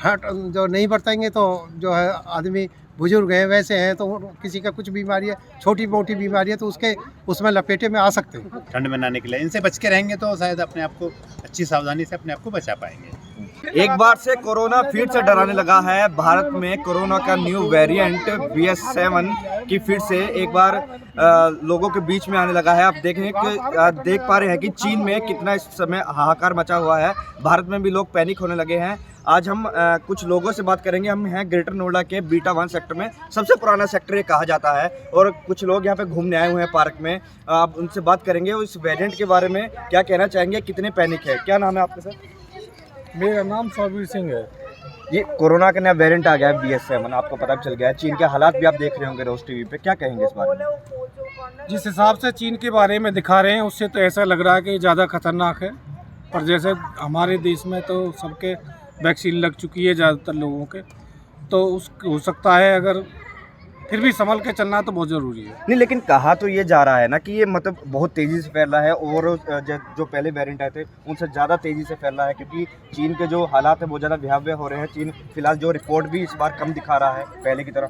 हट जो नहीं बरतेंगे तो जो है आदमी बुजुर्ग हैं वैसे हैं तो किसी का कुछ बीमारी है, छोटी मोटी बीमारी है तो उसके उसमें लपेटे में आ सकते हैं। ठंड में ना निकले, इनसे बच के रहेंगे तो शायद अपने आप को अच्छी सावधानी से अपने आप को बचा पाएंगे। एक बार से कोरोना फिर से डराने लगा है। भारत में कोरोना का न्यू वेरिएंट BA.7 की फिर से एक बार लोगों के बीच में आने लगा है। आप देख पा रहे हैं कि चीन में कितना इस समय हाहाकार मचा हुआ है। भारत में भी लोग पैनिक होने लगे हैं। आज हम कुछ लोगों से बात करेंगे। हम हैं ग्रेटर नोएडा के बीटा 1 सेक्टर में, सबसे पुराना सेक्टर ये कहा जाता है, और कुछ लोग यहाँ पे घूमने आए हुए हैं पार्क में। आप उनसे बात करेंगे इस वेरिएंट के बारे में, क्या कहना चाहेंगे, कितने पैनिक है। क्या नाम है आपका सर? मेरा नाम साबिर सिंह है। ये कोरोना का नया वेरिएंट आ गया है BA.7, आपको पता चल गया है। चीन के हालात भी आप देख रहे होंगे रोज टीवी पे, क्या कहेंगे इस बारे में? जिस हिसाब से चीन के बारे में दिखा रहे हैं उससे तो ऐसा लग रहा है कि ज़्यादा खतरनाक है, पर जैसे हमारे देश में तो सबके वैक्सीन लग चुकी है ज़्यादातर लोगों के, तो हो सकता है, अगर फिर भी संभल के चलना तो बहुत ज़रूरी है। नहीं, लेकिन कहा तो ये जा रहा है ना कि ये मतलब बहुत तेज़ी से फैल रहा है, और जो पहले वेरिएंट आए थे उनसे ज़्यादा तेज़ी से फैल रहा है, क्योंकि चीन के जो हालात है बहुत ज़्यादा भयावह हो रहे हैं। चीन फिलहाल जो रिपोर्ट भी इस बार कम दिखा रहा है पहले की तरह।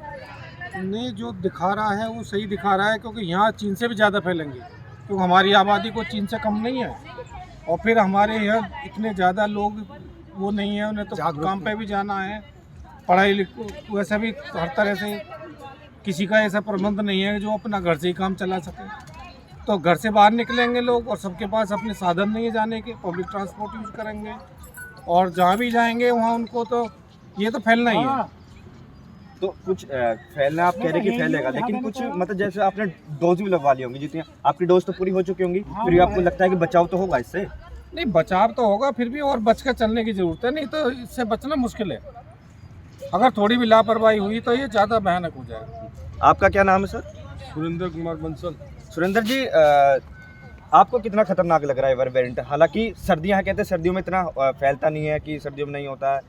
नहीं, जो दिखा रहा है वो सही दिखा रहा है, क्योंकि यहाँ चीन से भी ज़्यादा फैलेंगे, क्योंकि हमारी आबादी को चीन से कम नहीं है, और फिर हमारे यहाँ इतने ज़्यादा लोग वो नहीं है, उन्हें तो काम पे भी जाना है, पढ़ाई वैसे भी हर तरह से किसी का ऐसा प्रबंध नहीं है जो अपना घर से ही काम चला सके। तो घर से बाहर निकलेंगे लोग, और सबके पास अपने साधन नहीं है जाने के, पब्लिक ट्रांसपोर्ट यूज़ करेंगे, और जहाँ भी जाएंगे वहाँ उनको तो ये तो फैलना ही है। तो कुछ फैलना आप कह रहे हैं कि फैलेगा, लेकिन कुछ मतलब जैसे आपने डोज भी लगवा ली होंगी, जितनी आपकी डोज तो पूरी हो चुकी होंगी, फिर भी आपको लगता है कि बचाव तो होगा इससे? नहीं, बचाव तो होगा, फिर भी और बच कर चलने की ज़रूरत है, नहीं तो इससे बचना मुश्किल है। अगर थोड़ी भी लापरवाही हुई तो ये ज़्यादा भयानक हो जाएगा। आपका क्या नाम है सर? सुरेंद्र कुमार बंसल। सुरेंद्र जी, आपको कितना खतरनाक लग रहा है वेरिएंट? हालांकि सर्दियां हैं, कहते हैं सर्दियों में इतना फैलता नहीं है कि सर्दियों में नहीं होता है,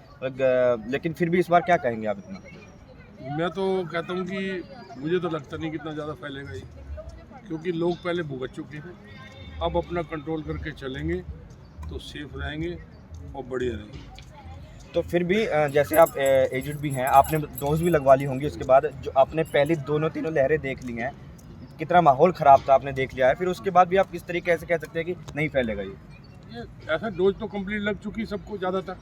लेकिन फिर भी इस बार क्या कहेंगे आप इतना? मैं तो कहता हूँ कि मुझे तो लगता नहीं कितना ज़्यादा फैलेगा ये, क्योंकि लोग पहले भुगत चुके हैं। अब अपना कंट्रोल करके चलेंगे तो सेफ रहेंगे और बढ़िया रहेंगे। तो फिर भी जैसे आप एजेड भी हैं, आपने डोज भी लगवा ली होंगी, उसके बाद जो आपने पहली तीनों लहरें देख ली हैं, कितना माहौल ख़राब था आपने देख लिया है, फिर उसके बाद भी आप किस तरीके से कह सकते हैं कि नहीं फैलेगा ये? ऐसा डोज तो कंप्लीट लग चुकी सबको, ज़्यादातर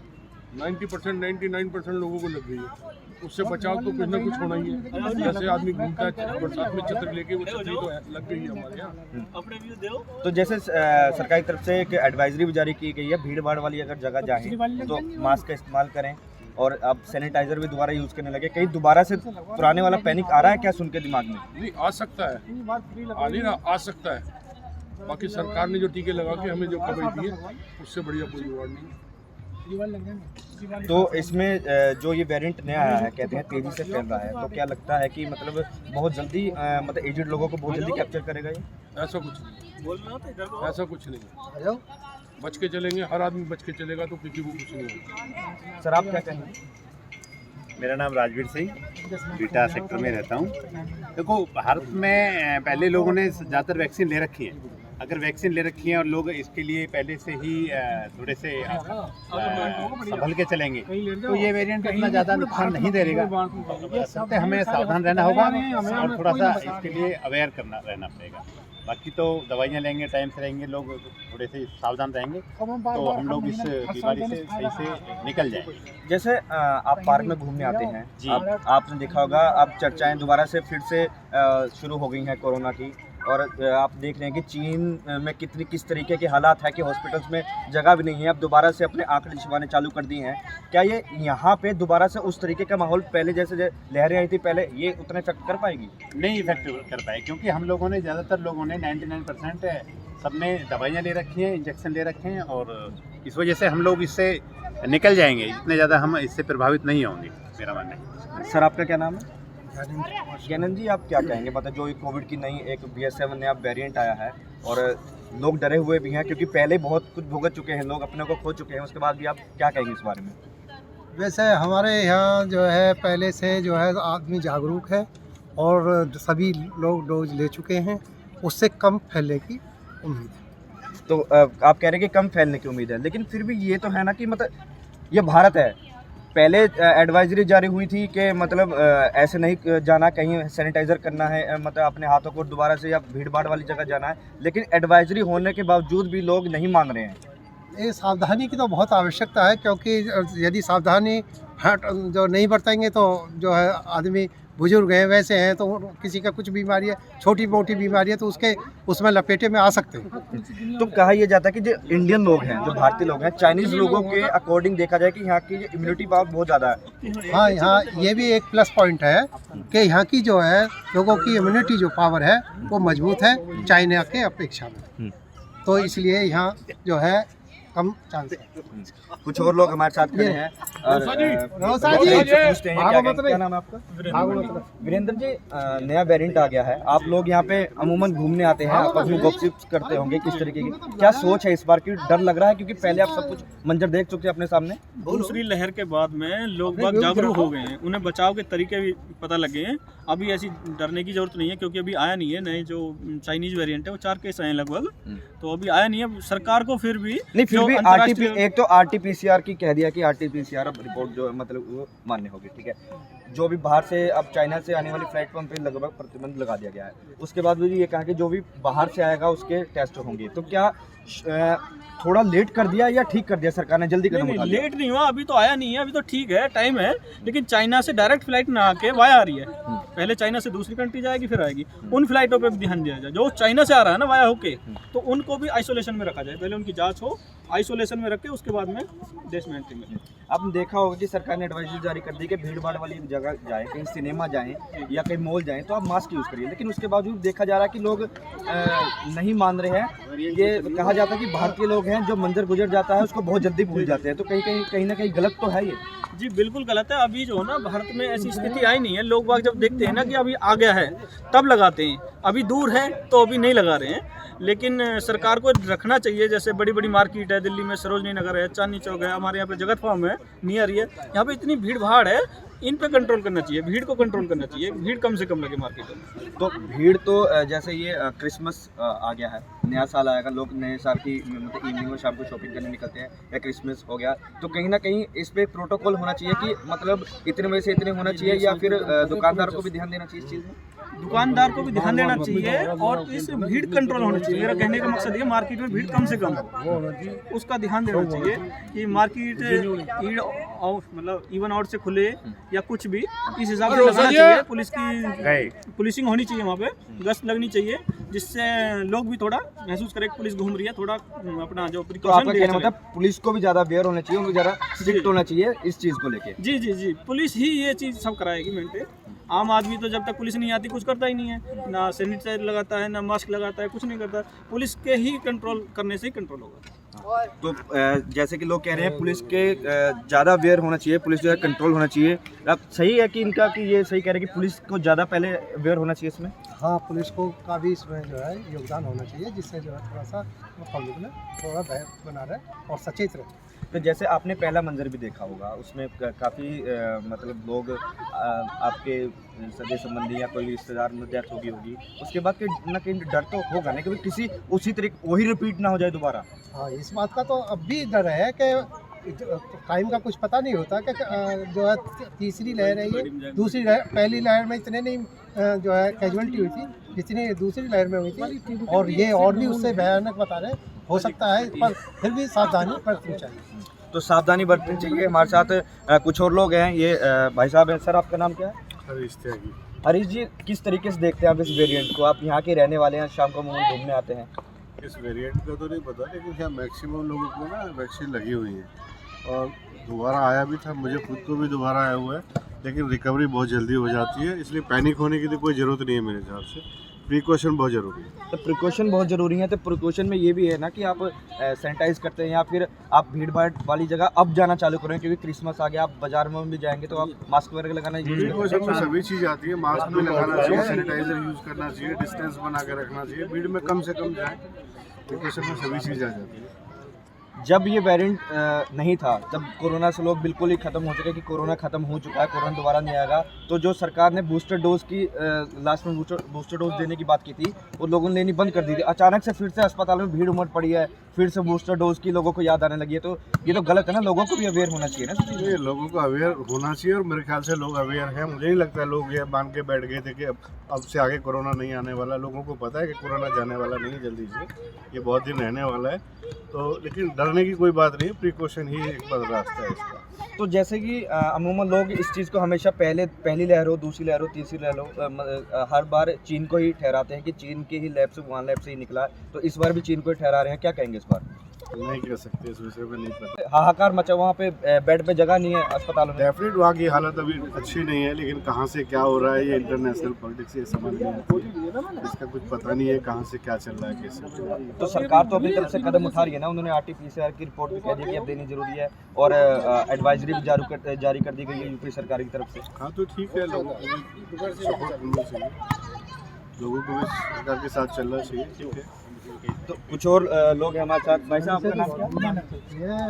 90% 99% लोगों को लग गई है। उससे बचाव तो कुछ ना कुछ होना ही है। जैसे आदमी घूमता है बरसात में छतरी लेके, वो छतरी तो लग गई है हमारे यहाँ। तो जैसे सरकारी तरफ से एक एडवाइजरी भी जारी की गई है, भीड़ भाड़ वाली अगर जगह जाएं तो मास्क का इस्तेमाल करें, और अब सैनिटाइजर भी दोबारा यूज़ करने लगे। कहीं दोबारा से पुराने वाला पैनिक आ रहा है क्या सुन के दिमाग में? नहीं, आ सकता है, आ सकता है। बाकी सरकार ने जो टीके लगा के हमें जो कवरेज दी है उससे बढ़िया कोई जुगाड़ नहीं है। तो इसमें जो ये वेरिएंट नया आया है, कहते हैं तेज़ी से फैल रहा है, तो क्या लगता है कि मतलब बहुत जल्दी मतलब एजेड लोगों को बहुत जल्दी कैप्चर करेगा ये? ऐसा कुछ नहीं, ऐसा कुछ नहीं। बच के चलेंगे, हर आदमी बच के चलेगा तो किसी को कुछ नहीं होगा। सर आप क्या कहेंगे? मेरा नाम राजवीर सिंह, बीटा सेक्टर में रहता हूँ। देखो, भारत में पहले लोगों ने ज़्यादातर वैक्सीन ले रखी है। अगर वैक्सीन ले रखी है और लोग इसके लिए पहले से ही थोड़े से संभल के चलेंगे तो ये वेरिएंट इतना ज़्यादा नुकसान नहीं देगा। सबसे हमें सावधान रहना होगा और थोड़ा सा इसके लिए अवेयर रहना पड़ेगा। बाकी तो दवाइयाँ लेंगे, टाइम से रहेंगे, लोग थोड़े से सावधान रहेंगे तो हम लोग इस बीमारी से सही से निकल जाएंगे। जैसे आप पार्क में घूमने आते हैं जी, आपने देखा होगा अब चर्चाएं दोबारा से फिर से शुरू हो गई हैं कोरोना की, और आप देख रहे हैं कि चीन में किस तरीके के हालात है कि हॉस्पिटल्स में जगह भी नहीं है। अब दोबारा से अपने आंकड़े छिपाने चालू कर दिए हैं। क्या ये यहाँ पे दोबारा से उस तरीके का माहौल पहले जैसे लहरें आई थी पहले, ये उतना इफेक्ट कर पाएगी? नहीं इफेक्ट कर पाए, क्योंकि हम लोगों ने ज़्यादातर लोगों ने 99% सब ने दवाइयाँ ले रखी हैं, इंजेक्शन ले रखे हैं, और इस वजह से हम लोग इससे निकल जाएंगे। इतने ज़्यादा हम इससे प्रभावित नहीं होंगे, मेरा मानना है। सर आपका क्या नाम है? ज्ञानंद जी, आप क्या कहेंगे? मतलब जो कोविड की नई एक BA.7 नया वेरिएंट आया है और लोग डरे हुए भी हैं, क्योंकि पहले बहुत कुछ भुगत चुके हैं, लोग अपने को खो चुके हैं, उसके बाद भी आप क्या कहेंगे इस बारे में? वैसे हमारे यहाँ जो है पहले से जो है आदमी जागरूक है और सभी लोग डोज ले चुके हैं, उससे कम फैलने की उम्मीद है। तो आप कह रहे हैं कि कम फैलने की उम्मीद है, लेकिन फिर भी ये तो है ना कि मतलब ये भारत है, पहले एडवाइजरी जारी हुई थी कि मतलब ऐसे नहीं जाना, कहीं सैनिटाइजर करना है, मतलब अपने हाथों को दोबारा से या भीड़ भाड़ वाली जगह जाना है, लेकिन एडवाइजरी होने के बावजूद भी लोग नहीं मान रहे हैं। ये सावधानी की तो बहुत आवश्यकता है, क्योंकि यदि सावधानी जो नहीं बरतेंगे तो जो है आदमी बुजुर्ग हैं, वैसे हैं, तो किसी का कुछ बीमारी है, छोटी मोटी बीमारी है, तो उसमें लपेटे में आ सकते हैं। तो कहा यह जाता है कि जो इंडियन लोग हैं, जो भारतीय लोग हैं, चाइनीज़ लोगों के अकॉर्डिंग देखा जाए कि यहाँ की इम्यूनिटी पावर बहुत ज़्यादा है। हाँ, यहाँ ये भी एक प्लस पॉइंट है कि यहाँ की जो है लोगों की इम्यूनिटी जो पावर है वो मजबूत है चाइना के अपेक्षा में, तो इसलिए यहाँ जो है कम चांस है। कुछ और लोग हमारे साथ खड़े हैं और रोसा जी, पूछते हैं क्या नाम है आपका? वीरेंद्र जी, नया वेरिएंट आ गया है, आप लोग यहाँ पे अमूमन घूमने आते हैं, आपस में गॉसिप करते होंगे, किस तरीके की क्या सोच है इस बार की? डर लग रहा है क्योंकि पहले आप सब कुछ मंजर देख चुके हैं अपने सामने। दूसरी लहर के बाद में लोग बाग जागरूक हो गए हैं, उन्हें बचाव के तरीके भी पता लग गए हैं। अभी ऐसी डरने की जरूरत नहीं है, क्योंकि अभी आया नहीं है नए जो चाइनीज वेरिएंट है, वो 4 केस आए हैं लगभग, तो अभी आया नहीं है। सरकार को फिर भी भी एक तो RT-PCR की कह दिया कि RT-PCR अब रिपोर्ट जो है मतलब वो मान्य होगी, ठीक है। जो भी बाहर से अब चाइना से आने वाली फ्लाइट पर लगभग प्रतिबंध लगा दिया गया है। उसके बाद भी ये कहा कि जो भी बाहर से आएगा उसके टेस्ट होंगे। तो क्या थोड़ा लेट कर दिया या ठीक कर दिया सरकार ने, जल्दी कदम उठा लिया? लेट नहीं हुआ, अभी तो आया नहीं है, अभी तो ठीक है, टाइम है। लेकिन चाइना से डायरेक्ट फ्लाइट ना आके वाया आ रही है, पहले चाइना से दूसरी कंट्री जाएगी फिर आएगी, उन फ्लाइटों पे भी ध्यान दिया जाए। जो चाइना से आ रहा है ना वाया होके, तो उनको भी आइसोलेशन में रखा जाए, पहले उनकी जांच हो, आइसोलेशन में रखे, उसके बाद में देश में एंट्री मिले। आपने देखा होगा कि सरकार ने एडवाइजरी जारी कर दी कि भीड़ भाड़ वाली जगह जाएं, कहीं सिनेमा जाएं या कहीं मॉल जाएं तो आप मास्क यूज़ करिए, लेकिन उसके बावजूद देखा जा रहा है कि लोग नहीं मान रहे हैं। ये कहा जाता है कि भारतीय लोग हैं जो मंजर गुजर जाता है उसको बहुत जल्दी भूल जाते हैं, तो कहीं ना कहीं गलत तो है ये। जी बिल्कुल गलत है। अभी जो है ना भारत में ऐसी स्थिति आई नहीं है, लोग बाग जब देखते हैं ना कि अभी आ गया है तब लगाते हैं, अभी दूर है तो अभी नहीं लगा रहे हैं। लेकिन सरकार को रखना चाहिए, जैसे बड़ी बड़ी मार्केट है दिल्ली में, सरोजनी नगर है, चांदनी चौक है, हमारे यहाँ पे जगत फार्म है नियर है, यहाँ पे इतनी भीड़ भाड़ है, इन पे कंट्रोल करना चाहिए, भीड़ को कंट्रोल करना चाहिए, भीड़ कम से कम लगे मार्केटों में। तो भीड़ तो जैसे ये क्रिसमस आ गया है, नया साल आएगा, लोग नए साल की मतलब इवनिंग में शाम को शॉपिंग करने निकलते हैं, या क्रिसमस हो गया, तो कहीं ना कहीं इस पे प्रोटोकॉल होना चाहिए कि मतलब इतने बजे से इतने होना चाहिए, या फिर दुकानदार को भी ध्यान देना चाहिए इस चीज़ में? दुकानदार को भी ध्यान देना चाहिए और इस भीड़ कंट्रोल होनी चाहिए। मेरा कहने का मकसद ये, मार्केट में भीड़ कम से कम हो, उसका ध्यान देना चाहिए कि मार्केट मतलब इवन आउट से खुले या कुछ भी इस हिसाब से लगाना चाहिए। पुलिस की पुलिसिंग होनी चाहिए, वहाँ पे गश्त लगनी चाहिए, जिससे लोग भी थोड़ा महसूस करें कि पुलिस घूम रही है, थोड़ा अपना जो तो आपका कहना मतलब पुलिस को भी ज़्यादा अवेयर होना चाहिए, उनको ज़्यादा स्ट्रिक्ट होना चाहिए इस चीज़ को लेके। जी जी जी, पुलिस ही ये चीज़ सब कराएगी मेंटेन। आम आदमी तो जब तक पुलिस नहीं आती कुछ करता ही नहीं है, ना सैनिटाइजर लगाता है, ना मास्क लगाता है, कुछ नहीं करता। पुलिस के ही कंट्रोल करने से ही कंट्रोल होगा। तो जैसे कि लोग कह रहे हैं पुलिस के ज़्यादा अवेयर होना चाहिए, पुलिस जो है कंट्रोल होना चाहिए। अब सही है कि इनका कि ये सही कह रहे हैं कि पुलिस को ज़्यादा पहले अवेयर होना चाहिए इसमें? हाँ, पुलिस को का भी इसमें जो है योगदान होना चाहिए, जिससे जो है थोड़ा सा पब्लिक में थोड़ा भय बना रहे और सचेत रहे। तो जैसे आपने पहला मंजर भी देखा होगा, उसमें काफ़ी मतलब लोग आपके सगे संबंधी या कोई रिश्तेदार में डेथ होगी, उसके बाद कहीं ना कहीं डर तो होगा नहीं, क्योंकि किसी उसी तरीके वही रिपीट ना हो जाए दोबारा। हाँ, इस बात का तो अब भी डर है कि टाइम का कुछ पता नहीं होता कि जो है तीसरी लहर है ये, दूसरी लहर, पहली लहर में इतने नहीं जो है कैजुअलिटी हुई थी जितनी दूसरी लहर में हुई थी, और ये और भी उससे भयानक बता रहे हैं। हो सकता है, पर फिर भी सावधानी बरतनी चाहिए। तो सावधानी बरतनी चाहिए। हमारे साथ कुछ और लोग हैं, ये भाई साहब हैं। सर, आपका नाम क्या है? हरीश त्यागी। हरीश जी, किस तरीके से देखते हैं आप इस वेरिएंट को? आप यहाँ के रहने वाले हैं, शाम को मूल घूमने आते हैं। इस वेरिएंट का तो नहीं पता, लेकिन यहाँ मैक्सिमम लोगों को ना वैक्सीन लगी हुई है, और दोबारा आया भी था, मुझे खुद को भी दोबारा आया हुआ है, लेकिन रिकवरी बहुत जल्दी हो जाती है, इसलिए पैनिक होने की तो कोई ज़रूरत नहीं है मेरे हिसाब से। प्रिकॉशन बहुत ज़रूरी है। तो प्रिकॉशन बहुत ज़रूरी है। तो प्रिकॉशन में ये भी है ना कि आप सैनिटाइज करते हैं, या फिर आप भीड़ भाड़ वाली जगह अब जाना चालू करें, क्योंकि क्रिसमस आ गया, आप बाजार में भी जाएंगे तो आप मास्क वगैरह लगाना यूज प्रिकॉशन में सभी चीज़ आती है, मास्क भी लगाना चाहिए, सैनिटाइजर यूज़ करना चाहिए, डिस्टेंस बना के रखना चाहिए, भीड़ में कम से कम जाए, प्रिकॉशन में सभी चीज़ आ जाती है। जब ये वेरिएंट नहीं था, जब कोरोना से लोग बिल्कुल ही ख़त्म हो चुके कि कोरोना ख़त्म हो चुका है, कोरोना दोबारा नहीं आएगा, तो जो सरकार ने बूस्टर डोज की लास्ट में बूस्टर डोज देने की बात की थी, वो लोगों ने लेनी बंद कर दी थी। अचानक से फिर से अस्पतालों में भीड़ उमड़ पड़ी है, फिर से बूस्टर डोज की लोगों को याद आने लगी है, तो ये तो गलत है ना, लोगों को भी अवेयर होना चाहिए ना। ये लोगों को अवेयर होना चाहिए और मेरे ख्याल से लोग अवेयर हैं। मुझे नहीं लगता है लोग ये मान के बैठ गए थे कि अब से आगे कोरोना नहीं आने वाला। लोगों को पता है कि कोरोना जाने वाला नहीं है जल्दी से, ये बहुत दिन रहने वाला है। तो लेकिन डरने की कोई बात नहीं, प्रिकॉशन ही एक रास्ता है इसका। तो जैसे कि अमूमन लोग इस चीज़ को हमेशा पहली लहर हो, दूसरी लहर हो, तीसरी लहर हो, हर बार चीन को ही ठहराते हैं कि चीन की ही लैब से, वुहान लैब से ही निकला है, तो इस बार भी चीन को ही ठहरा रहे हैं। क्या कहेंगे इस बार? नहीं कह सकते, इस विषय में नहीं पता। हाहाकार मचा, वहाँ पे बेड पे जगह नहीं है अस्पतालों में। डेफिनेट वहाँ की हालत अभी अच्छी नहीं है, लेकिन कहाँ से क्या हो रहा है ये इंटरनेशनल पॉलिटिक्स ये समझ नहीं आती है। इसका कुछ पता नहीं है कहाँ से क्या चल रहा है, कैसे। तो सरकार तो अपनी तरफ से कदम उठा रही है ना, उन्होंने RT-PCR की रिपोर्ट भी कह दी कि अब देनी जरूरी है, और एडवाइजरी भी जारी कर दी गई है यूपी सरकार की तरफ से। हाँ तो ठीक है, लोगों को भी सपोर्ट करना चाहिए, लोगों को भी सरकार के साथ चलना चाहिए। ठीक है, तो कुछ और लोग हैं हमारे साथ। भाई साहब आपका नाम क्या?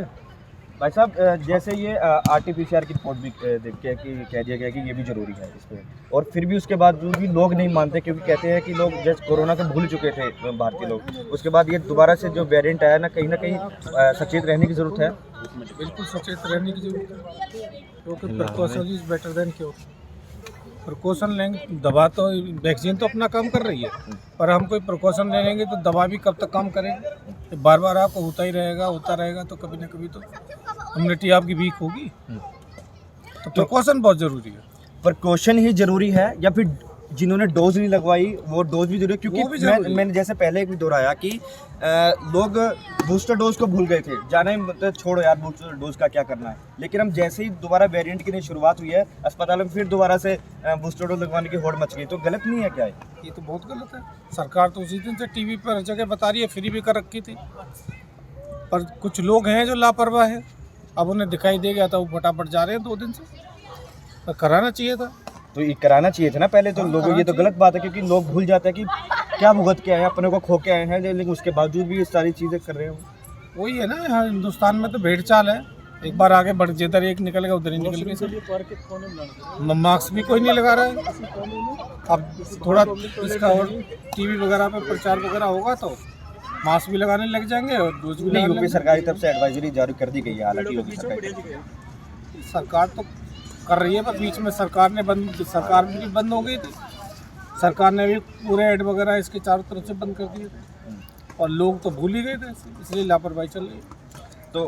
भाई साहब, जैसे ये RT-PCR की रिपोर्ट भी देख के कि कह दिया गया कि ये भी ज़रूरी है इस पर, और फिर भी उसके बाद भी लोग नहीं मानते, क्योंकि कहते हैं कि लोग जैसे कोरोना से भूल चुके थे भारतीय लोग, उसके बाद ये दोबारा से जो वेरिएंट आया ना, कहीं सचेत रहने की ज़रूरत है। बिल्कुल सचेत रहने की जरूरत है, क्योंकि precaution is better than cure. Precaution लेंगे, दवा तो वैक्सीन तो अपना काम कर रही है, पर हम कोई प्रिकॉशन ले लेंगे तो दवा भी कब तक काम करेगी? बार बार आपको होता रहेगा तो कभी ना कभी तो इम्यूनिटी आपकी वीक होगी। तो प्रिकॉशन बहुत ज़रूरी है। प्रिकॉशन ही ज़रूरी है, या फिर जिन्होंने डोज नहीं लगवाई वो डोज भी जरूरी है? क्योंकि मैंने जैसे पहले भी दोहराया कि लोग बूस्टर डोज को भूल गए थे, जाने मतलब छोड़ो यार बूस्टर डोज का क्या करना है, लेकिन हम जैसे ही दोबारा वेरिएंट की शुरुआत हुई है, अस्पतालों में फिर दोबारा से बूस्टर डोज लगवाने की होड़ मच गई। तो गलत नहीं है क्या है? ये तो बहुत गलत है। सरकार तो उसी दिन से टीवी पर हर जगह बता रही है, फ्री भी कर रखी थी, पर कुछ लोग हैं जो लापरवाह है। अब उन्हें दिखाई दे गया था, वो फटाफट जा रहे हैं 2 दिन से। पर कराना चाहिए था, तो ये कराना चाहिए था ना पहले तो लोगों। ये तो गलत बात है, क्योंकि लोग भूल जाते हैं कि क्या भुगत के आए हैं, अपने को खो के आए हैं, लेकिन उसके बावजूद भी ये सारी चीज़ें कर रहे हैं। वही है ना, यहाँ हिंदुस्तान में तो भेड़ चाल है, एक बार आगे बढ़, जिधर एक निकल गया उधर ही निकल गया। मास्क भी कोई नहीं लगा रहा है। अब थोड़ा इसका और टीवी वगैरह पे प्रचार वगैरह होगा तो मास्क भी लगाने लग जाएंगे और डोज भी लगाने यूपी सरकार की तरफ से एडवाइजरी जारी कर दी गई है, हालांकि योगी सरकार तो कर रही है, पर बीच में सरकार भी बंद हो गई थी। सरकार ने भी पूरे ऐड वगैरह इसके चारों तरफ से बंद कर दिए थे, और लोग तो भूल ही गए थे, इसलिए लापरवाही चल रही है। तो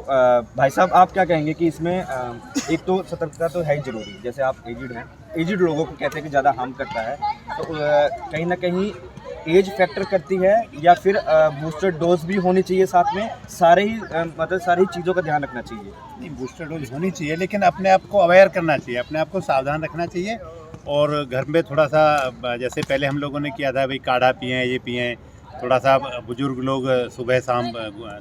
भाई साहब आप क्या कहेंगे कि इसमें एक तो सतर्कता तो है ही ज़रूरी, जैसे आप एजिड हैं, एजिड लोगों को कहते हैं कि ज़्यादा हार्म करता है, तो कहीं ना कहीं एज फैक्टर करती है, या फिर बूस्टर डोज भी होनी चाहिए साथ में, सारी चीज़ों का ध्यान रखना चाहिए? नहीं, बूस्टर डोज होनी चाहिए, लेकिन अपने आप को अवेयर करना चाहिए, अपने आप को सावधान रखना चाहिए, और घर में थोड़ा सा जैसे पहले हम लोगों ने किया था, भाई काढ़ा पिएँ, ये पिएँ, थोड़ा सा बुजुर्ग लोग सुबह शाम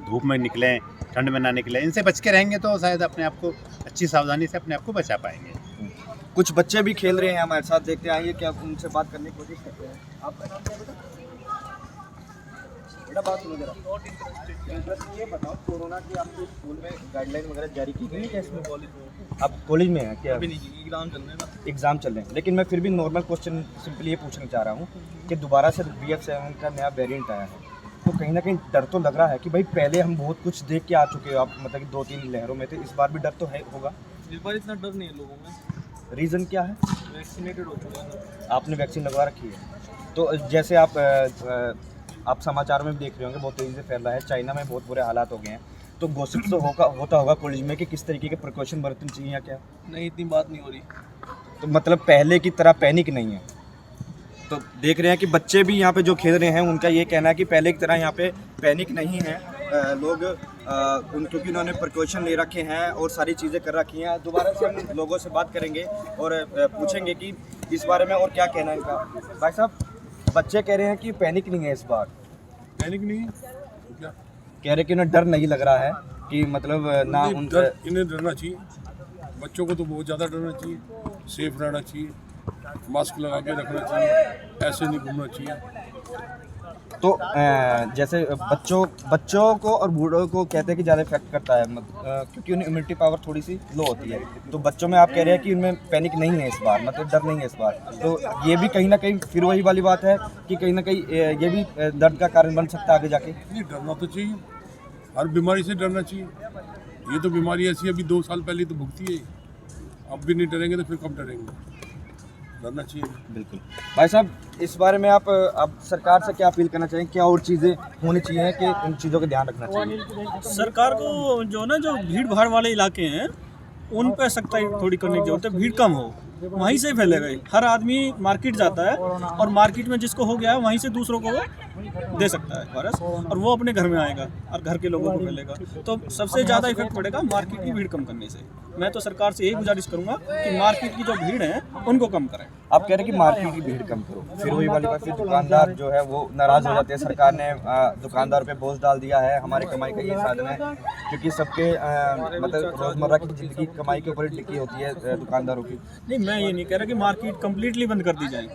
धूप में निकलें, ठंड में ना निकलें, इनसे बच के रहेंगे तो शायद अपने आप को अच्छी सावधानी से अपने आप को बचा पाएंगे। कुछ बच्चे भी खेल रहे हैं हमारे साथ, देखते आइए क्या उनसे बात करने की कोशिश करते हैं। आपका नाम क्या बेटा बात सुनो जरा। ये बताओ, कोरोना की आपके स्कूल में गाइडलाइन वगैरह जारी की गई है क्या? इसमें आप कॉलेज में हैं क्या? एग्जाम चल रहे हैं ना। एग्ज़ाम चल रहे हैं, लेकिन मैं फिर भी नॉर्मल क्वेश्चन सिंपली ये पूछना चाह रहा हूँ कि दोबारा से BF7 का नया वेरिएंट आया है, तो कहीं ना कहीं डर तो लग रहा है कि भाई पहले हम बहुत कुछ देख के आ चुके हो आप, मतलब कि 2-3 लहरों में थे, इस बार भी डर तो है होगा? इस बार इतना डर नहीं है लोगों में। रीज़न क्या है? वैक्सीनेटेड हो चुका है। आपने वैक्सीन लगवा रखी है, तो जैसे आप समाचार में भी देख रहे होंगे बहुत तेज़ी से फैल रहा है, चाइना में बहुत बुरे हालात हो गए हैं, तो गॉसिप तो होता होगा कॉलेज में कि किस तरीके के प्रिकॉशन बरतने चाहिए या क्या? नहीं, इतनी बात नहीं हो रही। तो मतलब पहले की तरह पैनिक नहीं है? तो देख रहे हैं कि बच्चे भी यहाँ पे जो खेल रहे हैं, उनका ये कहना है कि पहले की तरह यहाँ पे पैनिक नहीं है, लोग क्योंकि उन्होंने प्रिकॉशन ले रखे हैं और सारी चीज़ें कर रखी हैं। दोबारा से हम लोगों से बात करेंगे और पूछेंगे कि इस बारे में और क्या कहना है इनका। भाई साहब, बच्चे कह रहे हैं कि पैनिक नहीं है इस बार। पैनिक नहीं है तो क्या कह रहे कि उन्हें डर नहीं लग रहा है कि मतलब ना उनका। इन्हें डरना चाहिए, बच्चों को तो बहुत ज़्यादा डरना चाहिए, सेफ रहना चाहिए, मास्क लगा के रखना चाहिए, ऐसे नहीं घूमना चाहिए। तो जैसे बच्चों को और बूढ़ों को कहते हैं कि ज़्यादा इफेक्ट करता है, क्योंकि उन्हें इम्यूनिटी पावर थोड़ी सी लो होती है। तो बच्चों में आप कह रहे हैं कि उनमें पैनिक नहीं है इस बार, मतलब डर नहीं है इस बार, तो ये भी कहीं ना कहीं फिर वही वाली बात है कि कहीं ना कहीं ये भी दर्द का कारण बन सकता है आगे जाके। नहीं, डरना तो चाहिए, हर बीमारी से डरना चाहिए। ये तो बीमारी ऐसी अभी 2 साल पहले तो भुगती है, अब भी नहीं डरेंगे तो फिर कब डरेंगे, डरना चाहिए। बिल्कुल भाई साहब, इस बारे में आप अब सरकार से क्या अपील करना चाहिए, क्या और चीज़ें होनी चाहिए कि इन चीज़ों का ध्यान रखना चाहिए? सरकार को जो भीड़ भाड़ वाले इलाके हैं उन पर सख्ताई थोड़ी करने की जरूरत है। भीड़ कम हो, वहीं से फैलेगा। हर आदमी मार्केट जाता है और मार्केट में जिसको हो गया है वहीं से दूसरों को वो दे सकता है वायरस, और वो अपने घर में आएगा और घर के लोगों को फैलेगा। तो सबसे ज़्यादा इफेक्ट पड़ेगा मार्केट की भीड़ कम करने से। मैं तो सरकार से यही गुजारिश करूंगा कि मार्केट की जो भीड़ है उनको कम करें। आप कह रहे हैं कि मार्केट की भीड़ कम करो, फिर वही वाली बात, फिर दुकानदार जो है वो नाराज़ हो जाते हैं। सरकार ने दुकानदार पे बोझ डाल दिया है, हमारी कमाई का ये साधन है, क्योंकि सबके मतलब रोज़मर्रा की ज़िंदगी कमाई के ऊपर टिकी होती है दुकानदारों की। नहीं, मैं ये नहीं कह रहा कि मार्केट कंप्लीटली बंद कर दी जाए,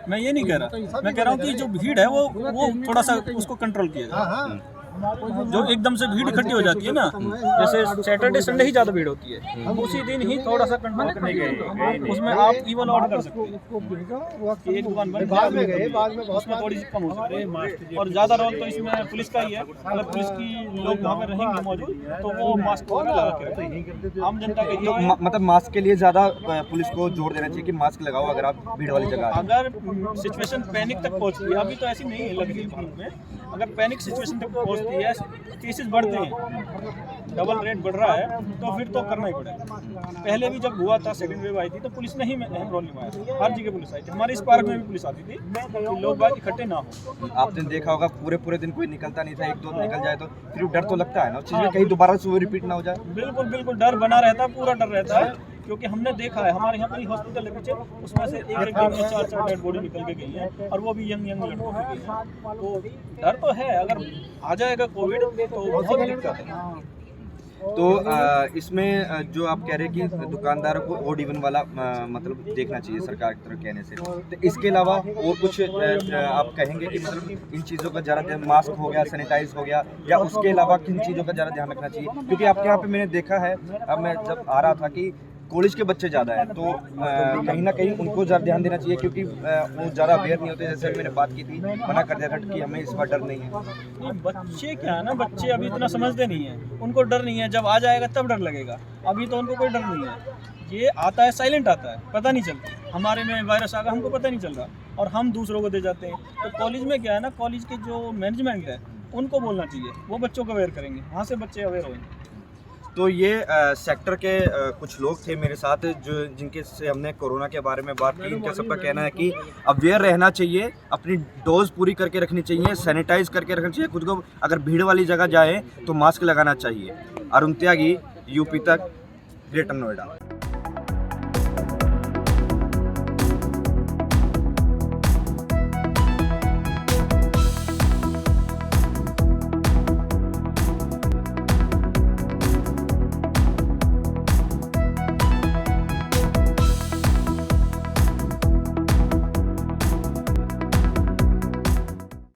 मैं ये नहीं कह रहा। मैं कह रहा हूँ कि जो भीड़ है वो थोड़ा सा उसको कंट्रोल किया जाए। जो एकदम से भीड़ इकट्ठी हो जाती है ना, जैसे सैटरडे संडे ही ज़्यादा भीड़ होती है, उसी दिन ही थोड़ा सा कंट्रोल करने के उसमें आप इवन ऑर्डर कर सकते हैं कि एक दुकान बंद बाद में गए, बाद में बहुत उसमें थोड़ी सी कम हो सकती है। और ज़्यादा रोल तो इसमें पुलिस का ही है। अगर पुलिस की लोग वहाँ पर रहेंगे मौजूद तो वो मास्क लगा के रखेंगे। आम जनता के तो मतलब मास्क के लिए ज़्यादा पुलिस को जोर देना चाहिए कि मास्क लगाओ अगर आप भीड़ वाली जगह हैं। अगर सिचुएशन पैनिक तक पहुंचती है, अभी तो ऐसी नहीं है लग रही है में, अगर पैनिक सिचुएशन तक पहुंचती है, केसेस बढ़ते हैं, डबल रेट बढ़ रहा है, तो फिर तो करना ही पड़ेगा। पहले भी जब हुआ था, सेकंड वेव आई थी, तो पुलिस ने ही अहम रोल निभाया। हर जगह पुलिस आई थी, हमारे इस पार्क में भी पुलिस आती थी कि लोग बात इकट्ठे ना हो। आपने देखा होगा पूरे दिन कोई निकलता नहीं था, एक दो निकल जाए तो फिर डर तो लगता है ना उस चीज़ में, कहीं दोबारा सुबह रिपीट ना हो जाए। बिल्कुल डर बना रहता है, पूरा डर रहता है, क्योंकि हमने देखा है हमारे यहाँ पर ही हॉस्पिटल है पीछे, उसमें से एक दिन में 4 डेड बॉडी निकल के गई है, और वो भी यंग लड़कों की गई है। तो डर तो है, अगर आ जाएगा कोविड तो बहुत दिक्कत है। तो इसमें जो आप कह रहे हैं कि दुकानदारों को ओड इवन वाला मतलब देखना चाहिए सरकार की तरफ कहने से, तो इसके अलावा और कुछ आप कहेंगे कि मतलब इन चीज़ों का ज़्यादा ध्यान, मास्क हो गया, सैनिटाइज हो गया, या उसके अलावा किन चीज़ों का ज़्यादा ध्यान रखना चाहिए? क्योंकि आपके यहाँ पे मैंने देखा है, अब मैं जब आ रहा था कि कॉलेज के बच्चे ज़्यादा हैं, तो कहीं ना कहीं उनको ज़्यादा ध्यान देना चाहिए, क्योंकि वो ज़्यादा अवेयर नहीं होते। जैसे मैंने बात की थी, मना कर दिया था कि हमें इस बार डर नहीं है। नहीं, बच्चे क्या है ना, बच्चे अभी इतना समझते नहीं है, उनको डर नहीं है। जब आ जाएगा तब डर लगेगा, अभी तो उनको कोई डर नहीं है। ये आता है, साइलेंट आता है, पता नहीं चलता। हमारे में वायरस आ गया, हमको पता नहीं चल रहा, और हम दूसरों को दे जाते हैं। तो कॉलेज में क्या है ना, कॉलेज के जो मैनेजमेंट है उनको बोलना चाहिए, वो बच्चों को अवेयर करेंगे, वहाँ से बच्चे अवेयर होंगे। तो ये सेक्टर के कुछ लोग थे मेरे साथ जो जिनके से हमने कोरोना के बारे में बात की। इनका सबका कहना है कि अवेयर रहना चाहिए, अपनी डोज पूरी करके रखनी चाहिए, सैनिटाइज करके रखना चाहिए खुद को, अगर भीड़ वाली जगह जाए तो मास्क लगाना चाहिए। अरुण त्यागी, यूपी तक, ग्रेटर नोएडा।